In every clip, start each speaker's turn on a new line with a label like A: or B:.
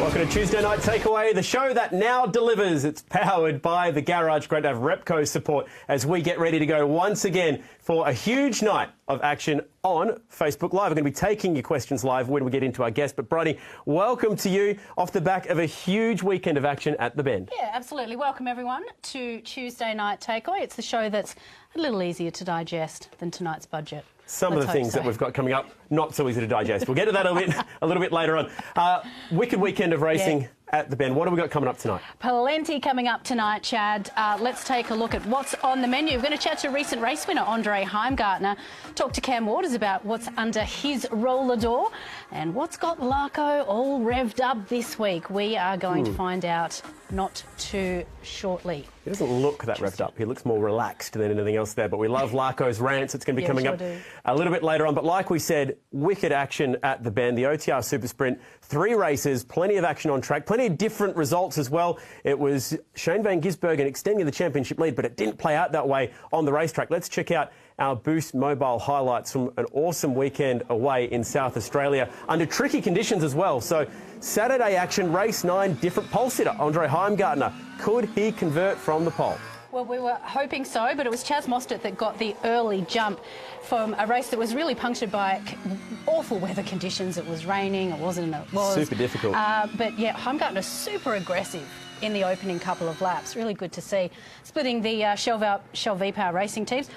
A: Welcome to Tuesday Night Takeaway, the show that now delivers. It's powered by the garage. Great to have Repco support as we get ready to go once again for a huge night of action on Facebook Live. We're going to be taking your questions live when we get into our guest. But Bronnie, welcome to you off the back of a huge weekend of action at the Bend.
B: Yeah, absolutely. Welcome everyone to Tuesday Night Takeaway. It's the show that's a little easier to digest than tonight's budget.
A: Some of the things that we've got coming up, not so easy to digest. We'll get to that a little bit later on. Wicked weekend of racing at the Bend. What have we got coming up tonight?
B: Plenty coming up tonight, Chad. Let's take a look at what's on the menu. We're going to chat to recent race winner Andre Heimgartner, talk to Cam Waters about what's under his roller door and what's got Larco all revved up this week. We are going to find out not too shortly.
A: He doesn't look that revved up. He looks more relaxed than anything else there, but we love Larco's rants. It's going to be coming up a little bit later on. But like we said, wicked action at the Bend, the OTR Super Sprint, 3 races, plenty of action on track, plenty of different results as well. It was Shane van Gisbergen extending the championship lead, but it didn't play out that way on the racetrack. Let's check out our Boost mobile highlights from an awesome weekend away in South Australia under tricky conditions as well. So Saturday action, race 9, different pole sitter, Andre Heimgartner. Could he convert from the pole?
B: Well, we were hoping so, but it was Chaz Mostert that got the early jump from a race that was really punctured by awful weather conditions. It was raining, it wasn't, it was
A: super difficult.
B: But yeah, Heimgartner super aggressive in the opening couple of laps. Really good to see. Splitting the Shell V-Power racing teams.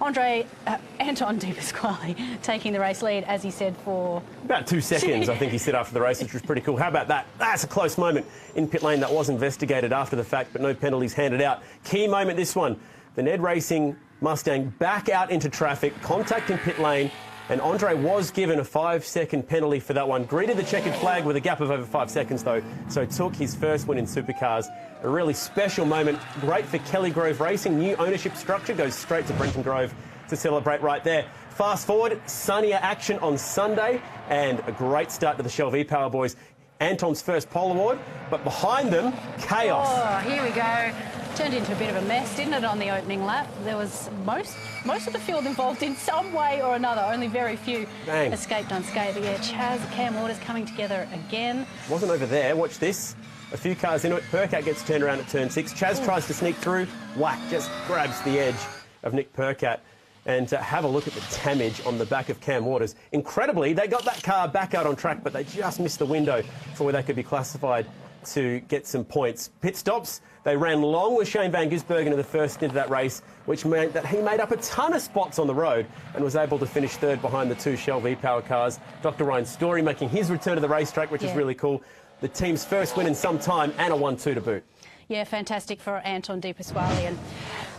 B: Anton De Pasquale taking the race lead, as he said, for
A: about 2 seconds, I think he said after the race, which was pretty cool. How about that? That's a close moment in pit lane that was investigated after the fact, but no penalties handed out. Key moment, this one. The Ned Racing Mustang back out into traffic, contact in pit lane, and Andre was given a 5-second penalty for that one. Greeted the checkered flag with a gap of over 5 seconds, though, so took his first win in Supercars. A really special moment. Great for Kelly Grove Racing. New ownership structure goes straight to Brenton Grove to celebrate right there. Fast forward, sunnier action on Sunday, and a great start to the Shell V-Power boys. Anton's first pole award, but behind them, chaos.
B: Oh, here we go. Turned into a bit of a mess, didn't it, on the opening lap? There was most of the field involved in some way or another. Only very few escaped unscathed. But yeah, Chaz, Cam Waters coming together again. Wasn't
A: over there. Watch this. A few cars into it. Percat gets turned around at turn 6. Chaz tries to sneak through. Whack, just grabs the edge of Nick Percat. And have a look at the damage on the back of Cam Waters. Incredibly, they got that car back out on track, but they just missed the window for where they could be classified to get some points. Pit stops, they ran long with Shane van Gisbergen in the first stint of that race, which meant that he made up a ton of spots on the road and was able to finish third behind the 2 Shell V-Power cars. Dr. Ryan Story making his return to the racetrack, which is really cool. The team's first win in some time and a 1-2 to boot. Yeah, fantastic for Anton De Pasquale, and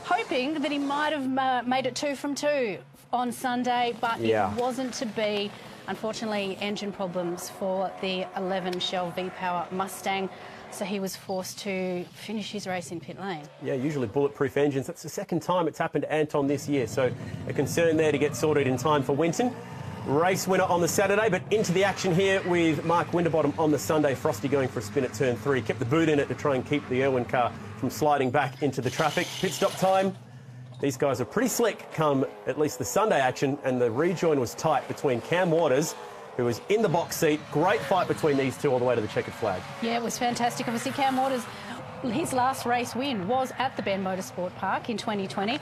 A: hoping that he might have made it 2 from 2 on Sunday, but it wasn't to be. Unfortunately, engine problems for the 11 Shell V-Power Mustang, so he was forced to finish his race in pit lane. Yeah, usually bulletproof engines. That's the second time it's happened to Anton this year, so a concern there to get sorted in time for Winton. Race winner on the Saturday, but into the action here with Mark Winterbottom on the Sunday. Frosty going for a spin at turn 3. Kept the boot in it to try and keep the Irwin car from sliding back into the traffic. Pit stop time. These guys are pretty slick come at least the Sunday action, and the rejoin was tight between Cam Waters, who was in the box seat. Great fight between these two all the way to the checkered flag. Yeah, it was fantastic. Obviously, Cam Waters, his last race win was at the Bend Motorsport Park in 2020,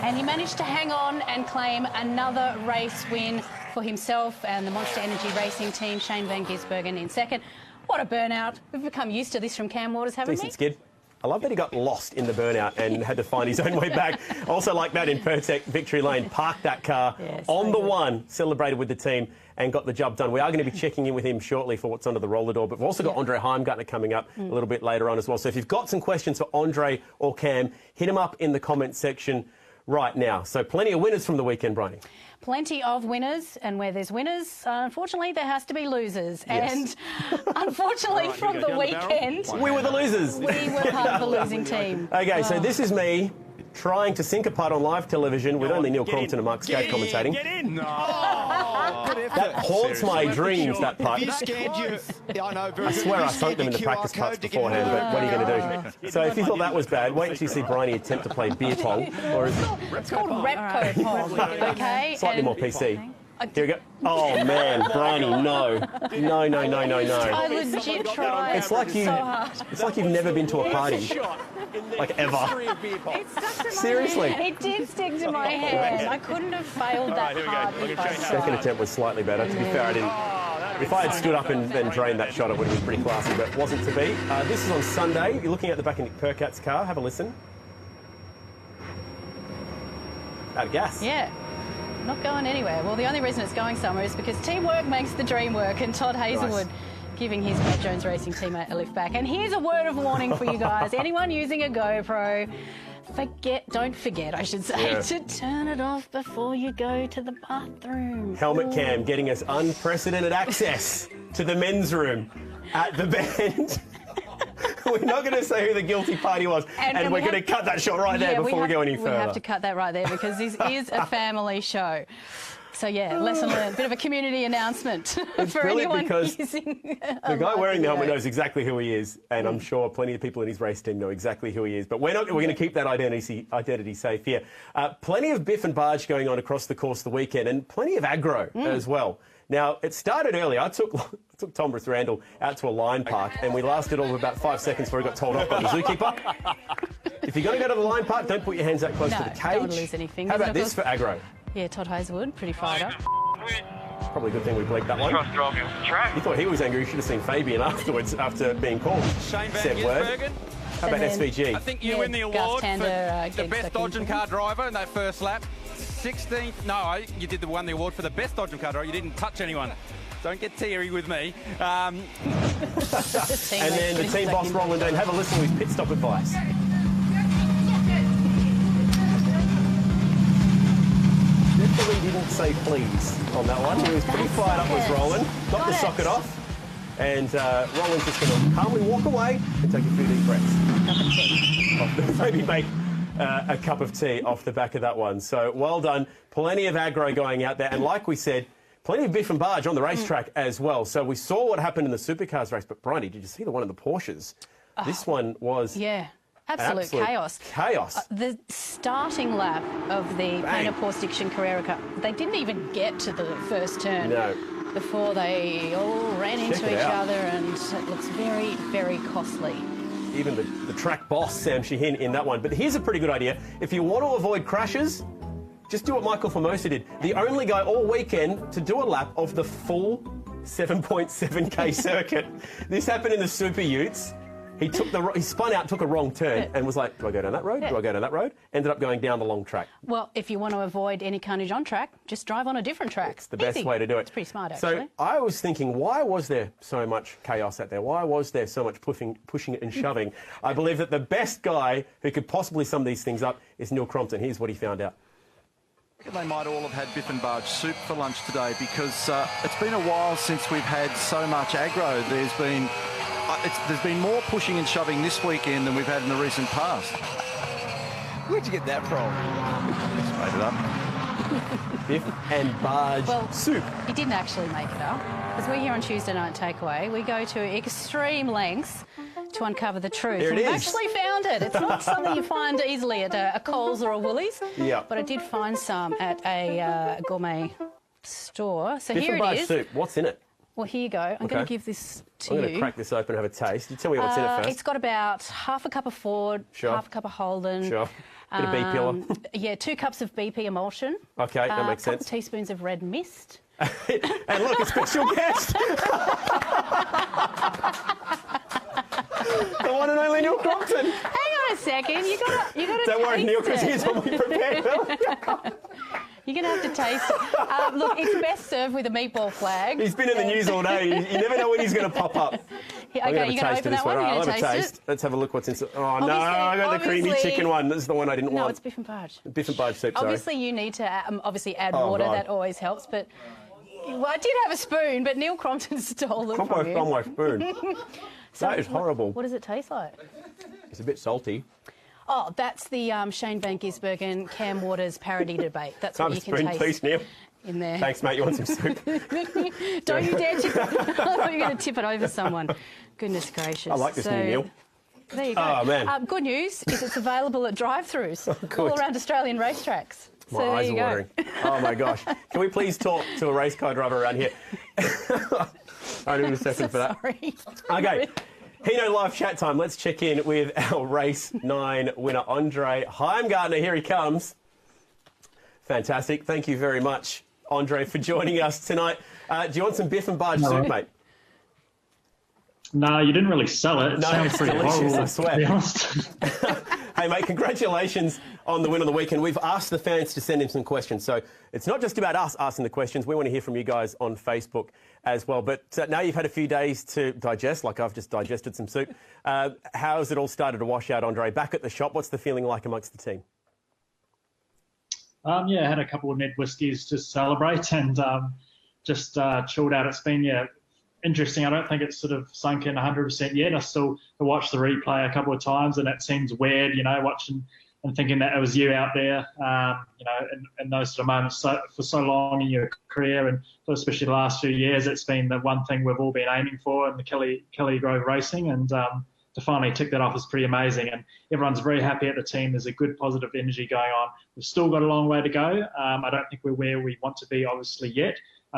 A: and he managed to hang on and claim another race win for himself and the Monster Energy Racing team, Shane van Gisbergen in second. What a burnout. We've become used to this from Cam Waters, haven't we? Decent skid. I love that he got lost in the burnout and had to find his own way back. Also like that in Pertec Victory Lane, parked that car on the one, celebrated with the team and got the job done. We are going to be checking in with him shortly for what's under the roller door, but we've also got Andre Heimgartner coming up a little bit later on as well. So if you've got some questions for Andre or Cam, hit them up in the comments section right now. So plenty of winners from the weekend, Bronnie. Plenty of winners, and where there's winners, unfortunately, there has to be losers. Yes. And unfortunately, from the weekend, we were the losers. We were part of the losing team. Okay, so this is me trying to sink a putt on live television with only Neil Crompton and Mark Skate commentating. Get in! No! That haunts my dreams, that putt. I swear I sunk them in the practice putts beforehand, but what are you going to do? So if you thought that was bad, wait until you see Bryony attempt to play beer pong. Or is
B: it's called Repco pong, okay?
A: Slightly more PC. Here we go. Oh, man, Bryony, no. No, no, no, no, no.
B: I legit tried
A: It's like
B: so hard.
A: It's like you've never been to a party. Like, ever.
B: It stuck to my
A: Seriously.
B: hand. It did stick to my hand. I couldn't have failed that hard if I
A: Second
B: tried.
A: attempt was slightly better. To be fair, I didn't. If I had stood up and then drained that shot, it would have been pretty classy, but it wasn't to be. This is on Sunday. You're looking at the back of Nick Percat's car. Have a listen. Out of gas.
B: Yeah. Not going anywhere. Well, the only reason it's going somewhere is because teamwork makes the dream work, and Todd Hazelwood giving his Matt Jones Racing teammate a lift back. And here's a word of warning for you guys. Anyone using a GoPro, don't forget, I should say, to turn it off before you go to the bathroom.
A: Helmet cam getting us unprecedented access to the men's room at the Bend. We're not going to say who the guilty party was, and we're going to cut that shot right there before we go any further.
B: We have to cut that right there because this is a family show. So, yeah, lesson learned. Bit of a community announcement for anyone using
A: the guy wearing the helmet knows exactly who he is, and I'm sure plenty of people in his race team know exactly who he is. But we're going to keep that identity safe here. Plenty of Biff and Barge going on across the course of the weekend, and plenty of aggro as well. Now, it started early. I took Tom Randall out to a line park, and we lasted all of about 5 seconds before he got told off by the zookeeper. If you're going to go to the line park, don't put your hands that close to the cage.
B: Don't want to lose any fingers.
A: How about this for aggro?
B: Yeah, Todd Hazelwood, pretty fired up.
A: Probably a good thing we bleeped that one. You thought he was angry. You should have seen Fabian afterwards after being called. Said word. How about SVG?
C: I think you win the award for the best dodgem car driver in that first lap. 16th. No, you won the award for the best dodgem car driver. You didn't touch anyone. Don't get teary with me.
A: And then the team boss, Roland Dean. Have a listen to his pit stop advice. Definitely didn't say please on that one. He was pretty fired up, was Roland. Got the socket off. And Roland's just going to calmly walk away and take a few deep breaths. Maybe make a cup of tea off the back of that one. So well done. Plenty of aggro going out there. And like we said, plenty of Biff and Barge on the racetrack as well. So we saw what happened in the Supercars race. But Bryony, did you see the one in the Porsches? This one was...
B: Yeah. Absolute chaos.
A: Chaos.
B: The starting lap of the Painter Stiction Carrera Cup, they didn't even get to the first turn before they all ran into each other, and it looks very, very costly.
A: Even the track boss, Sam Sheehan, in that one. But here's a pretty good idea. If you want to avoid crashes, just do what Michael Formosa did. The only guy all weekend to do a lap of the full 7.7k circuit. This happened in the Super Utes. He spun out, took a wrong turn, and was like, do I go down that road? Do I go down that road? Ended up going down the long track.
B: Well, if you want to avoid any carnage on track, just drive on a different track.
A: It's the best way to do it.
B: It's pretty smart, actually.
A: So I was thinking, why was there so much chaos out there? Why was there so much pushing and shoving? I believe that the best guy who could possibly sum these things up is Neil Crompton. Here's what he found out.
D: They might all have had Biff and Barge soup for lunch today, because it's been a while since we've had so much aggro. There's been more pushing and shoving this weekend than we've had in the recent past.
C: Where'd you get that from?
D: Just made it up.
A: Biff and Barge soup.
B: He didn't actually make it up. As we're here on Tuesday Night Takeaway, we go to extreme lengths to uncover the truth.
A: There it
B: We've
A: is.
B: actually found it. It's not something you find easily at a Coles or a Woolies.
A: Yeah.
B: But I did find some at a gourmet store. So
A: Biff
B: here
A: and
B: it
A: Barge
B: is.
A: soup. What's in it?
B: Well, here you go. I'm going to give this to you.
A: I'm going to crack this open and have a taste. You tell me what's in it first.
B: It's got about half a cup of Ford, half a cup of Holden.
A: Sure. Bit of bee pillar.
B: Yeah, 2 cups of BP emulsion.
A: Okay, that makes sense.
B: A couple of teaspoons of red mist.
A: And look, a special guest. The one and only Neil Crompton.
B: Hang on a second. You got to.
A: Don't worry, Neil, because
B: taste
A: here's
B: it.
A: what we prepared.
B: You're going to have to taste it. Look, it's best served with a meatball flag.
A: He's been in the news all day. You never know when he's going to pop up.
B: Yeah, okay, you're going to open that one?
A: I'll have a
B: taste
A: taste. Let's have a look what's inside. Oh, no, I got the creamy chicken one. This is the one I didn't want.
B: No, it's Biff and Barge.
A: Biff and Barge soup, sorry.
B: Obviously, you need to add water.
A: God.
B: That always helps. But well, I did have a spoon, but Neil Crompton stole it from you.
A: On my spoon.
B: So
A: that is horrible.
B: What does it taste like?
A: It's a bit salty.
B: Oh, that's the Shane Van Gisbergen, Cam Waters parody debate. That's what you can
A: spoon,
B: taste
A: please, Neil.
B: in there.
A: Thanks, mate. You want some soup?
B: Don't you dare tip it. I thought you were going to tip it over someone. Goodness gracious.
A: I like this new Neil.
B: There you go.
A: Oh, man.
B: Good news is it's available at drive-thrus all around Australian racetracks. So
A: My eyes are watering. Oh, my gosh. Can we please talk to a race car driver around here? I need a second for that.
B: Sorry.
A: Okay. Hino live chat time. Let's check in with our race 9 winner, Andre Heimgartner. Here he comes. Fantastic. Thank you very much, Andre, for joining us tonight. Do you want some Biff and Barge soup, mate?
E: No, you didn't really sell it. It sounds pretty
A: delicious,
E: horrible,
A: I swear.
E: to be honest.
A: Hey, mate, congratulations on the win of the weekend. We've asked the fans to send in some questions, so it's not just about us asking the questions. We want to hear from you guys on Facebook as well. But now you've had a few days to digest, like I've just digested some soup. How's it all started to wash out, Andre? Back at the shop, what's the feeling like amongst the team?
E: Yeah, I had a couple of Ned whiskies to celebrate and just chilled out. It's been, interesting. I don't think it's sort of sunk in 100% yet. I still watched the replay a couple of times, and it seems weird, watching and thinking that it was you out there, in those sort of moments for so long in your career, and especially the last few years, it's been the one thing we've all been aiming for in the Kelly Grove Racing, and to finally tick that off is pretty amazing. And everyone's very happy at the team. There's a good positive energy going on. We've still got a long way to go. I don't think we're where we want to be, obviously, yet.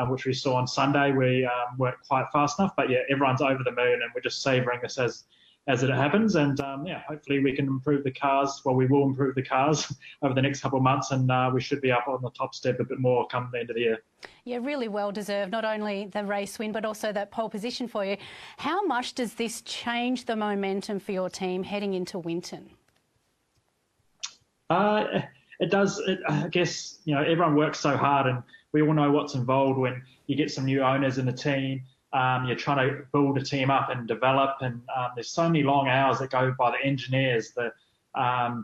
E: Which we saw on Sunday. We weren't quite fast enough, but everyone's over the moon, and we're just savouring this as it happens. And hopefully we can improve the cars. Well, we will improve the cars over the next couple of months, and we should be up on the top step a bit more come the end of the year.
B: Yeah, really well deserved. Not only the race win, but also that pole position for you. How much does this change the momentum for your team heading into Winton?
E: It does. I guess everyone works so hard, and we all know what's involved when you get some new owners in the team. You're trying to build a team up and develop, and there's so many long hours that go by the engineers, the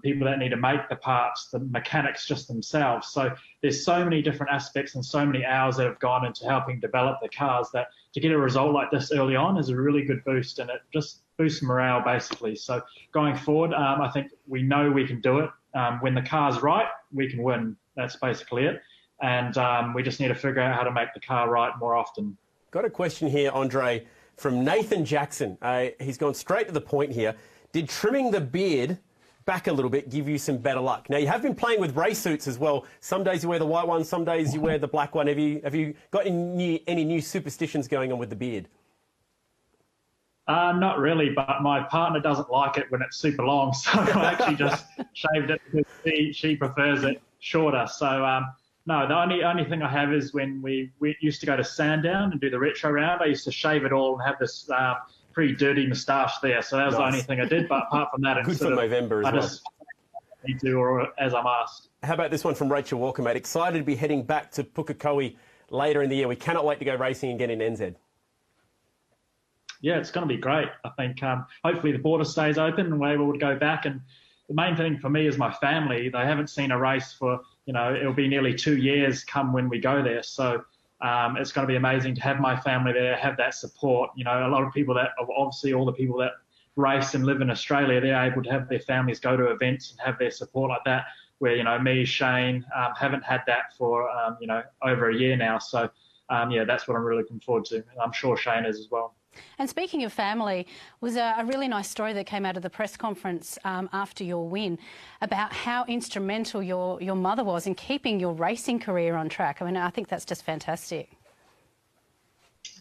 E: people that need to make the parts, the mechanics just themselves. So there's so many different aspects and so many hours that have gone into helping develop the cars that to get a result like this early on is a really good boost, and it just boosts morale basically. So going forward, I think we know we can do it. When the car's right, we can win. That's basically it. And we just need to figure out how to make the car right more often.
A: Got a question here, Andre, from Nathan Jackson. He's gone straight to the point here. Did trimming the beard back a little bit give you some better luck? Now, you have been playing with race suits as well. Some days you wear the white one, some days you wear the black one. Have you got any new superstitions going on with the beard?
E: Not really, but my partner doesn't like it when it's super long, so I actually just shaved it because she prefers it shorter. So, no, the only thing I have is when we used to go to Sandown and do the retro round, I used to shave it all and have this pretty dirty moustache there. So that was the only thing I did. But apart from that,
A: good for November as well. I just
E: need to, or as I'm asked.
A: How about this one from Rachel Walker, mate? Excited to be heading back to Pukekohe later in the year. We cannot wait to go racing again in NZ.
E: Yeah, it's going to be great. I think hopefully the border stays open and we're able to go back. And the main thing for me is my family. They haven't seen a race for, it'll be nearly 2 years come when we go there. So it's going to be amazing to have my family there, have that support. A lot of people obviously all the people that race and live in Australia, they're able to have their families go to events and have their support like that, where, me, Shane, haven't had that for, over a year now. So, that's what I'm really looking forward to. And I'm sure Shane is as well.
B: And speaking of family, was a really nice story that came out of the press conference after your win about how instrumental your mother was in keeping your racing career on track. I mean, I think that's just fantastic.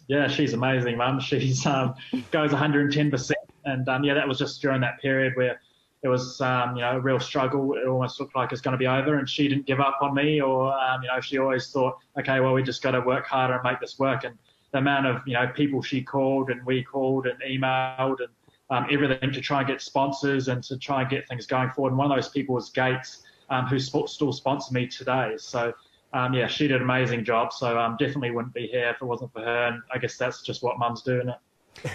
E: Yeah, she's amazing, Mum. She's goes 110%. And, that was just during that period where it was, a real struggle. It almost looked like it's going to be over, and she didn't give up on me or, she always thought, okay, well, we just got to work harder and make this work. And the amount of, people she called and we called and emailed and everything to try and get sponsors and to try and get things going forward. And one of those people was Gates, who still sponsors me today. So, she did an amazing job. So definitely wouldn't be here if it wasn't for her. And I guess that's just what mums do, isn't it?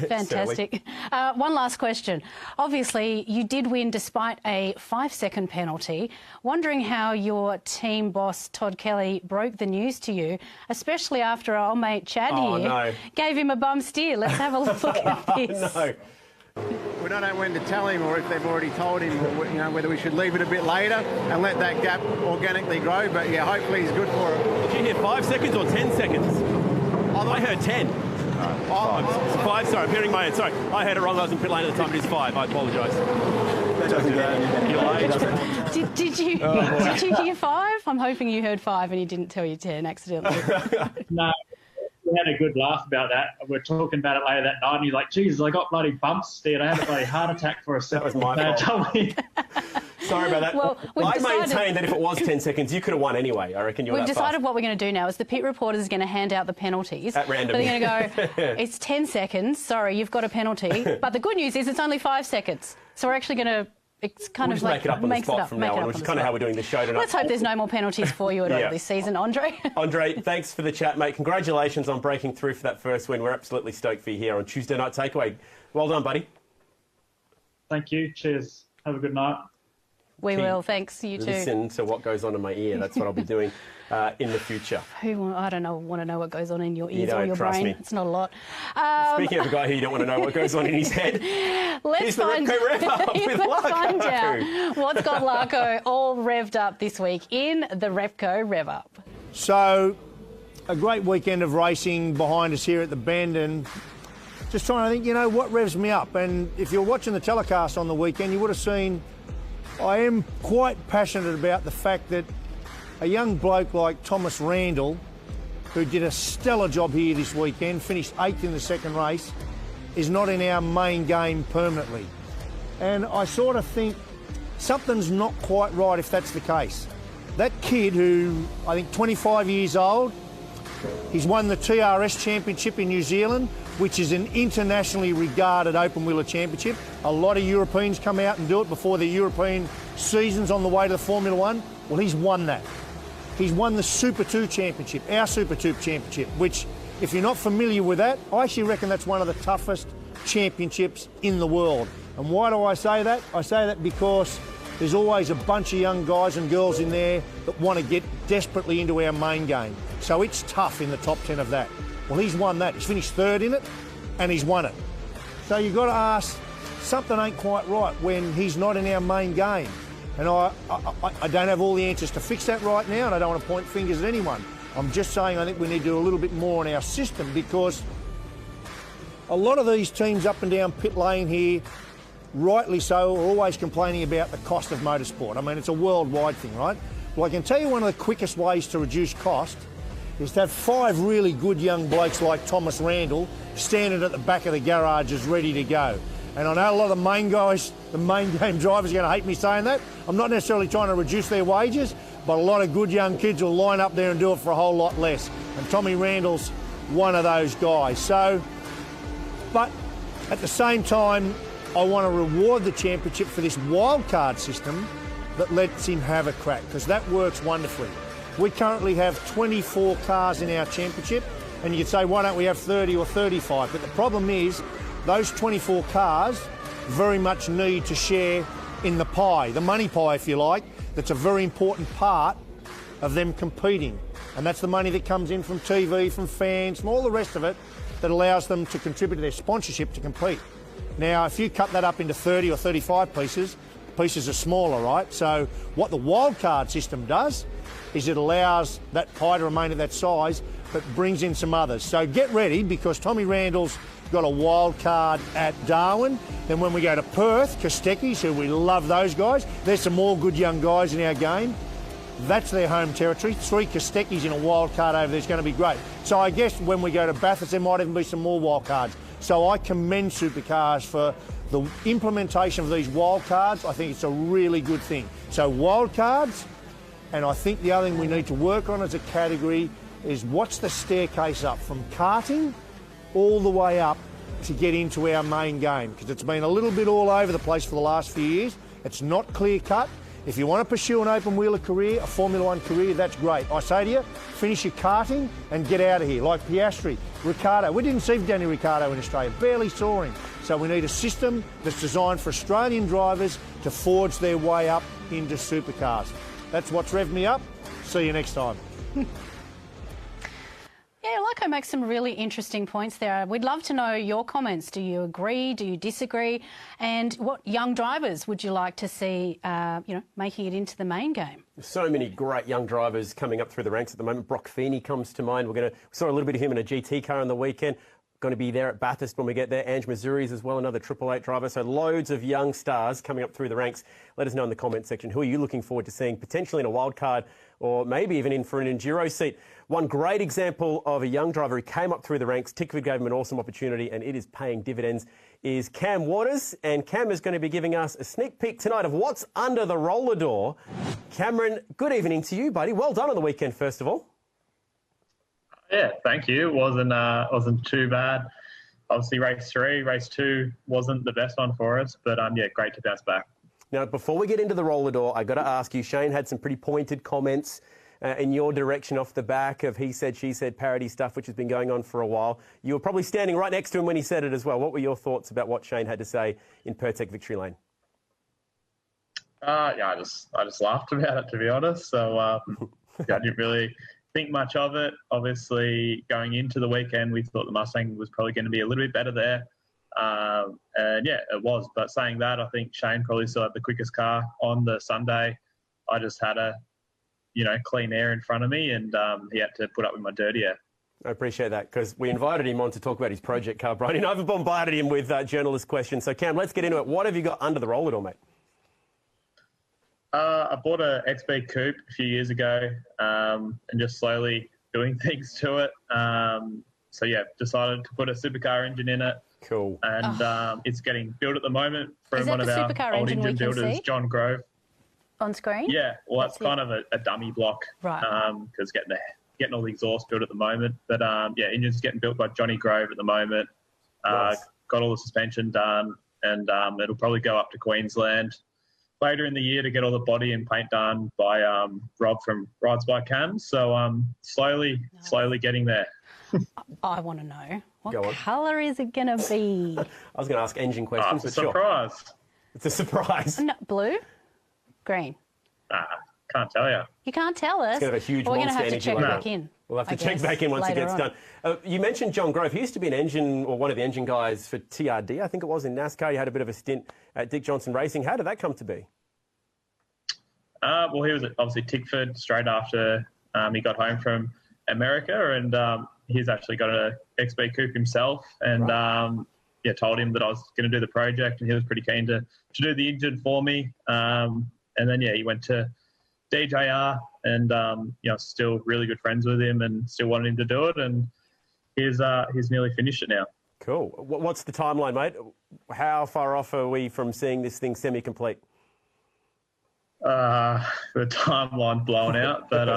B: Fantastic. One last question. Obviously, you did win despite a 5-second penalty. Wondering how your team boss, Todd Kelly, broke the news to you, especially after our old mate Chad gave him a bum steer. Let's have a look at this.
A: No.
F: We don't know when to tell him or if they've already told him, or, whether we should leave it a bit later and let that gap organically grow. But, hopefully he's good for it.
A: Did you hear 5 seconds or 10 seconds?
F: I
A: heard 10. It's 5, sorry, I'm hearing my head. Sorry, I heard it wrong. I was in pit lane at the time. It is 5. I apologise.
B: Did you hear 5? I'm hoping you heard 5 and you didn't tell your 10 accidentally.
E: No, we had a good laugh about that. We're talking about it later that night, and he's like, Jesus, I got bloody bumps there. I had a bloody heart attack for a second.
A: That was my fault. Sorry about that.
B: Well,
A: I maintain that if it was 10 seconds, you could have won anyway. I reckon you were
B: We've
A: that
B: decided
A: fast.
B: what we're going to do now is the pit reporters are going to hand out the penalties.
A: At random.
B: So they're going to go, it's 10 seconds, sorry, you've got a penalty. But the good news is it's only 5 seconds. So we're actually going to... It's kind
A: we'll
B: of
A: just
B: like
A: make it up on the spot from now on, which is kind of how we're doing this show tonight.
B: Let's hope there's no more penalties for you at all this season, Andre.
A: Andre, thanks for the chat, mate. Congratulations on breaking through for that first win. We're absolutely stoked for you here on Tuesday Night Takeaway. Well done, buddy.
E: Thank you. Cheers. Have a good night.
B: We will. Thanks. You too.
A: Listen to what goes on in my ear. That's what I'll be doing in the future.
B: I don't know. Want to know what goes on in your ears
A: don't,
B: or your
A: trust
B: brain?
A: me.
B: It's not a lot.
A: Speaking of a guy who you don't want to know what goes on in his head,
B: Let's
A: the Repco Rev Up with Larco.
B: Find out what's got Larco all revved up this week in the Repco Rev Up.
G: So, a great weekend of racing behind us here at the Bend, and just trying to think, you know, what revs me up. And if you're watching the telecast on the weekend, you would have seen I am quite passionate about the fact that a young bloke like Thomas Randall, who did a stellar job here this weekend, finished 8th in the second race, is not in our main game permanently. And I sort of think something's not quite right if that's the case. That kid who, I think 25 years old, he's won the TRS Championship in New Zealand, which is an internationally regarded open wheeler championship. A lot of Europeans come out and do it before the European seasons on the way to the Formula One. Well, he's won that. He's won the Super 2 Championship, our Super 2 Championship, which, if you're not familiar with that, I actually reckon that's one of the toughest championships in the world. And why do I say that? I say that because there's always a bunch of young guys and girls in there that want to get desperately into our main game. So it's tough in the top 10 of that. Well, he's won that. He's finished 3rd in it, and he's won it. So you've got to ask, something ain't quite right when he's not in our main game. And I don't have all the answers to fix that right now, and I don't want to point fingers at anyone. I'm just saying I think we need to do a little bit more in our system, because a lot of these teams up and down pit lane here, rightly so, are always complaining about the cost of motorsport. I mean, it's a worldwide thing, right? Well, I can tell you one of the quickest ways to reduce cost is to have 5 really good young blokes like Thomas Randall standing at the back of the garages ready to go. And I know a lot of the main guys, the main game drivers, are going to hate me saying that. I'm not necessarily trying to reduce their wages, but a lot of good young kids will line up there and do it for a whole lot less. And Tommy Randall's one of those guys. So, but at the same time, I want to reward the championship for this wildcard system that lets him have a crack, because that works wonderfully. We currently have 24 cars in our championship, and you could say, why don't we have 30 or 35? But the problem is, those 24 cars very much need to share in the pie, the money pie, if you like. That's a very important part of them competing. And that's the money that comes in from TV, from fans, from all the rest of it, that allows them to contribute to their sponsorship to compete. Now, if you cut that up into 30 or 35 pieces, pieces are smaller, right? So what the wildcard system does is it allows that pie to remain at that size, but brings in some others. So get ready, because Tommy Randall's got a wild card at Darwin. Then when we go to Perth, Kostecki's, who we love those guys, there's some more good young guys in our game. That's their home territory. 3 Kostecki's in a wild card over there is going to be great. So I guess when we go to Bathurst, there might even be some more wild cards. So I commend Supercars for the implementation of these wild cards. I think it's a really good thing. So wild cards, and I think the other thing we need to work on as a category is what's the staircase up from karting all the way up to get into our main game, because it's been a little bit all over the place for the last few years. It's not clear cut. If you want to pursue an open wheeler career, a Formula One career, that's great. I say to you, finish your karting and get out of here. Like Piastri, Ricciardo. We didn't see Danny Ricciardo in Australia, barely saw him. So we need a system that's designed for Australian drivers to forge their way up into supercars. That's what's revved me up. See you next time.
B: Yeah, Larco makes some really interesting points there. We'd love to know your comments. Do you agree? Do you disagree? And what young drivers would you like to see, making it into the main game?
A: So many great young drivers coming up through the ranks at the moment. Brock Feeney comes to mind. We saw a little bit of him in a GT car on the weekend. going to be there at Bathurst when we get there. Ange Missouri's as well, another Triple Eight driver. So loads of young stars coming up through the ranks. Let us know in the comment section, who are you looking forward to seeing potentially in a wild card or maybe even in for an Enduro seat. One great example of a young driver who came up through the ranks, Tickford gave him an awesome opportunity and it is paying dividends, is Cam Waters. And Cam is going to be giving us a sneak peek tonight of what's under the roller door. Cameron, good evening to you, buddy. Well done on the weekend, first of all.
H: Yeah, thank you. It wasn't too bad. Obviously, race 3, race 2 wasn't the best one for us, but yeah, great to bounce back.
A: Now, before we get into the roller door, I got to ask you, Shane had some pretty pointed comments in your direction off the back of he said, she said parody stuff, which has been going on for a while. You were probably standing right next to him when he said it as well. What were your thoughts about what Shane had to say in Pertec Victory Lane?
H: Yeah, I just laughed about it, to be honest. So I didn't really think much of it. Obviously, going into the weekend, we thought the Mustang was probably going to be a little bit better there. And yeah, it was. But saying that, I think Shane probably still had the quickest car on the Sunday. I just had a, clean air in front of me, and he had to put up with my dirty air.
A: I appreciate that, because we invited him on to talk about his project car, Brian, and I've bombarded him with journalist questions. So, Cam, let's get into it. What have you got under the roller door, mate?
H: I bought a XB Coupe a few years ago and just slowly doing things to it. So, yeah, decided to put a supercar engine in it.
A: Cool.
H: And it's getting built at the one of our old engine builders,
B: see?
H: John Grove.
B: On screen?
H: Yeah, well, that's kind of a dummy block.
B: Right.
H: Because getting all the exhaust built at the moment. But, yeah, engine's getting built by Johnny Grove at the moment.
A: Nice.
H: Got all the suspension done, and it'll probably go up to Queensland later in the year to get all the body and paint done by Rob from Rides by Cam. So slowly getting there.
B: I want to know, what colour is it going to be?
A: I was going to ask engine questions,
H: It's a
A: but
H: surprise.
A: Sure. It's a surprise.
B: No, blue? Green?
H: Can't tell you.
B: You can't tell us.
A: It's going to have a huge
B: We're going to
A: monster
B: have to
A: energy
B: check
A: logo.
B: back in.
A: We'll have to check back in once it gets done. You mentioned John Grove. He used to be an engine, or one of the engine guys for TRD, I think it was, in NASCAR. You had a bit of a stint at Dick Johnson Racing. How did that come to be?
H: Well, he was obviously Tickford straight after he got home from America, and he's actually got an XB Coupe himself, and told him that I was going to do the project, and he was pretty keen to do the engine for me. And then, he went to DJR, and, still really good friends with him and still wanted him to do it, and he's nearly finished it now.
A: Cool. What's the timeline, mate? How far off are we from seeing this thing semi-complete?
H: The timeline blown out, but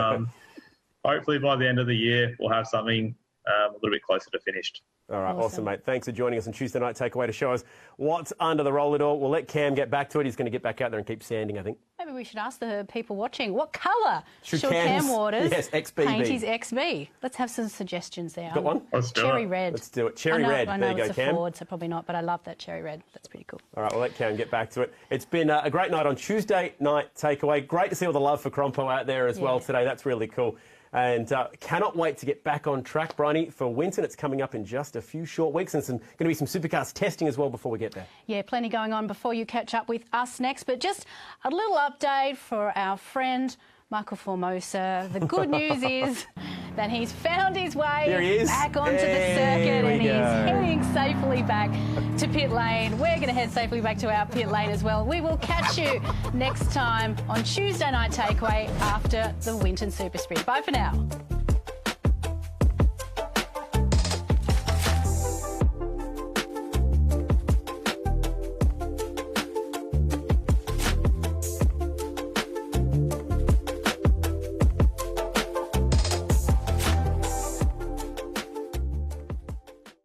H: hopefully by the end of the year we'll have something a little bit closer to finished.
A: All right, awesome, mate. Thanks for joining us on Tuesday Night Takeaway to show us what's under the roller door. We'll let Cam get back to it. He's going to get back out there and keep sanding, I think.
B: Maybe we should ask the people watching, what colour should
A: Cam's,
B: Cam Waters
A: XB
B: paint his XB? Let's have some suggestions there.
A: Got one?
H: Let's do
B: cherry
H: it.
B: red.
A: Let's do it. Cherry red.
B: I know
A: there you
B: it's
A: go,
B: a
A: Cam.
B: Ford, so probably not, but I love that cherry red. That's pretty cool.
A: All right, we'll let Cam get back to it. It's been a great night on Tuesday Night Takeaway. Great to see all the love for Crompo out there as well today. That's really cool. And cannot wait to get back on track, Bryony, for Winton. It's coming up in just a few short weeks, and going to be some supercars testing as well before we get there. Yeah, plenty going on before you catch up with us next. But just a little update for our friend Michael Formosa. The good news is that he's found his way back onto the circuit, and he's heading safely back to pit lane. We're going to head safely back to our pit lane as well. We will catch you next time on Tuesday Night Takeaway after the Winton Super Sprint. Bye for now.